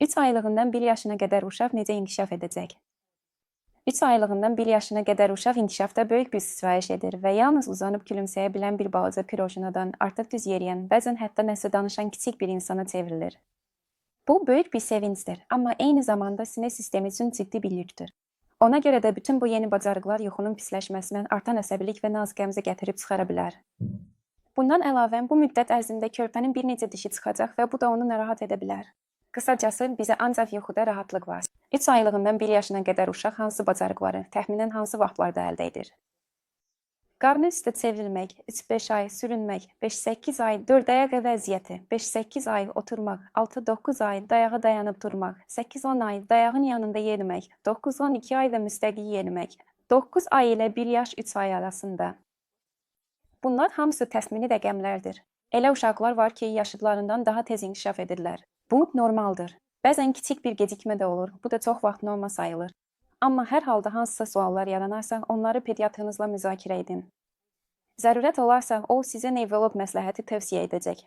3 aylığından 1 yaşına qədər uşaq necə inkişaf edəcək? 3 aylığından 1 yaşına qədər uşaq inkişafda böyük bir sitayiş edir və yalnız uzanıb gülümsəyə bilən bir balaca pirojnadan artıq düz yeriyən, bəzən hətta nəsə danışan kiçik bir insana çevrilir. Bu böyük bir sevincdir, amma eyni zamanda sinir sistemi üçün ciddi bir yükdür. Ona görə də bütün bu yeni bacarıqlar yuxunun pisləşməsindən artan əsəbilik və naz qəmzə gətirib çıxara bilər. Bundan əlavə, bu müddət ərzində körpənin bir neçə dişi çıxacaq və bu da onu narahat edə bilər. Qısacası, bizə ancaq yuxuda rahatlıq var. 3 aylığından 1 yaşına qədər uşaq hansı bacarıqları, təxminən hansı vaxtlarda əldə edir? Qarnı üstə çevrilmək, 3-5 ay sürünmək, 5-8 ay 4 ayaq vəziyyəti, 5-8 ay oturmaq, 6-9 ay dayağa dayanıb durmaq, 8-10 ay dayağın yanında yerimək, 9-12 ay da müstəqil yerimək, 9 ay ilə 1 yaş 3 ay arasında. Bunlar hamısı təxmini rəqəmlərdir. Elə uşaqlar var ki, yaşıdlarından daha tez inkişaf edirlər. Bu normaldır. Bəzən kiçik bir gecikmə də olur. Bu da çox vaxt norma sayılır. Amma hər halda hansısa suallar yaranarsa, onları pediatrınızla müzakirə edin. Zərurət olarsa, o sizə nevroloq məsləhəti tövsiyə edəcək.